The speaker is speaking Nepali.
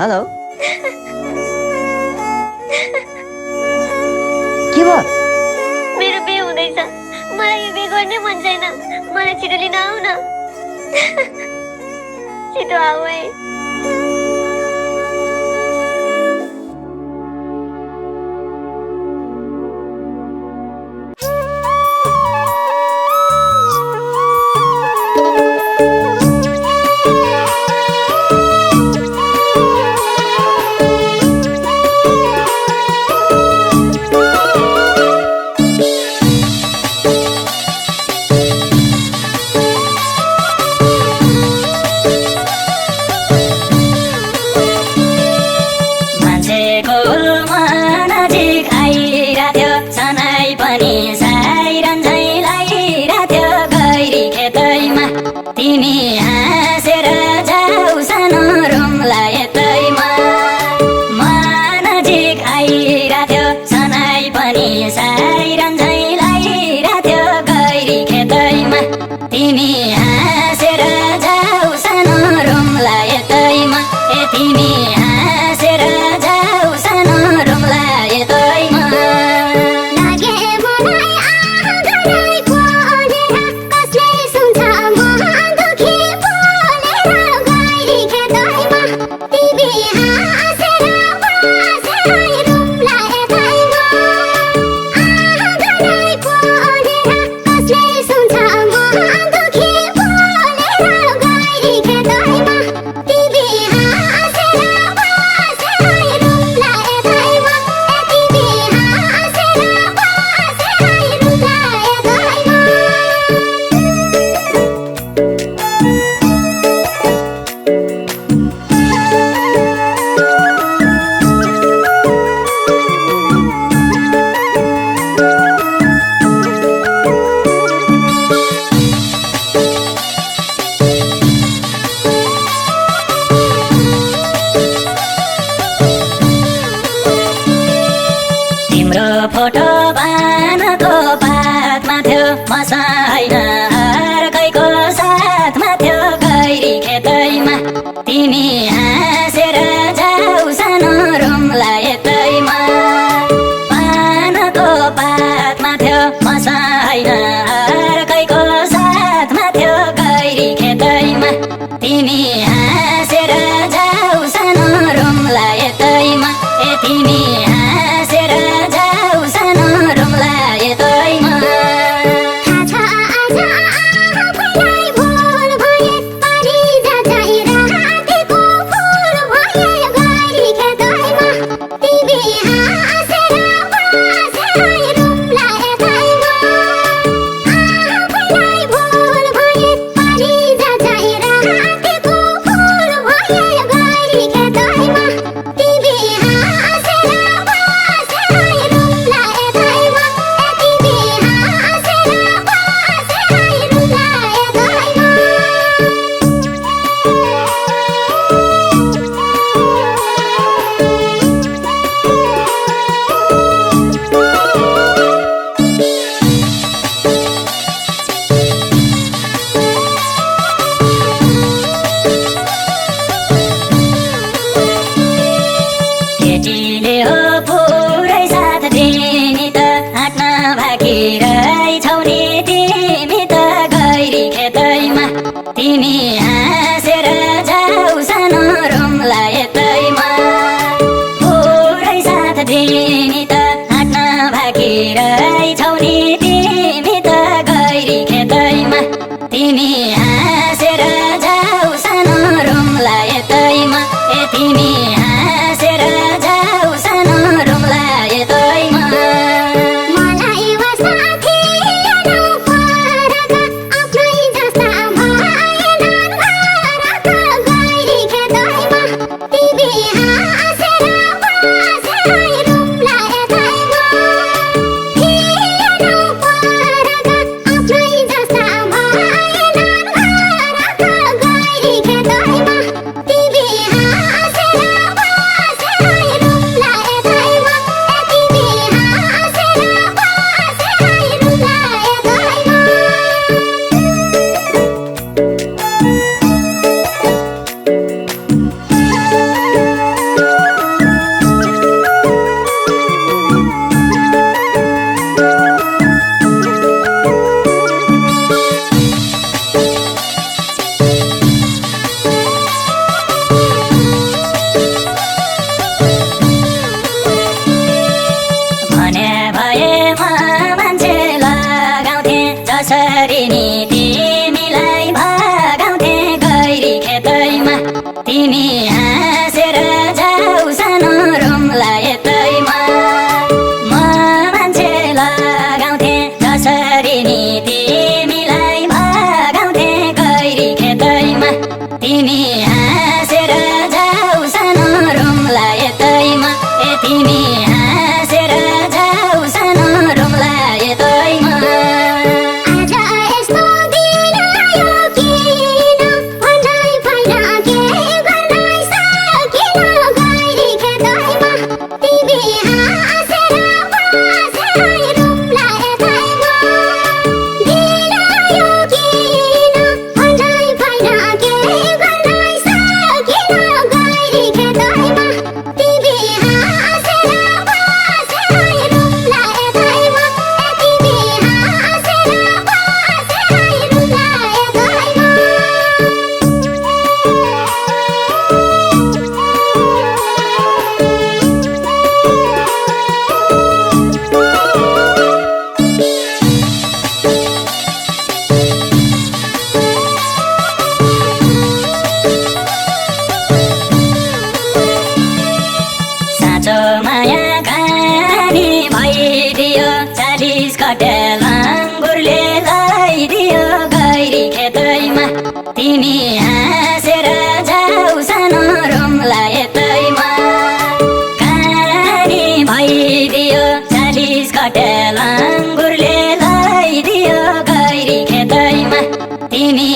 हेलो के भयो? मेरो बिहे हुँदैछ। मलाई यो बिहे गर्नै मन छैन। मलाई छिटो लिन आऊ न। छिटो आऊ है। तिमी हाँसेर जाऊ सानो रुमला यतैमा नजिक आइराथ्यो सनाई पनि साइरन झैँ लागिराथ्यो गैरी खेतैमा तिमी हाँसेर जाऊ सानो रुमला यतैमा तिमी हाँसेर जाऊ सानो रुमला यतैमा फोटो पानको पातमा थियो मसाइन अर्कैको साथमा थियो गैरी खेतैमा तिमी हाँसेर जाऊ सानो रुमला यतैमा पानको पातमा थियो मसाइन अर्कैको साथमा थियो गैरी खेतैमा तिमी हाँसेर जाऊ सानो रुमला यतैमा तिमी हाँसेर जाऊ सानो रुमला यतैमा तिमी हाँसेर जाऊ सानो रुमला यतैमा पुरै साथ दिनी त हाँट्न बाँकी रहेछौ नि तिमी त गैरी खेतैमा तिमी हाँसेर जाऊ सानो रुमला यतैमा तिमी हाँसेर जाऊ सानो रुमला यतैमा तिमी हाँसेर जाऊ सानो रुमलाई यतैमा कहानी भइदियो 40 कटेल अङ्गुरले लगाइदियो गैरी खेतैमा तिमी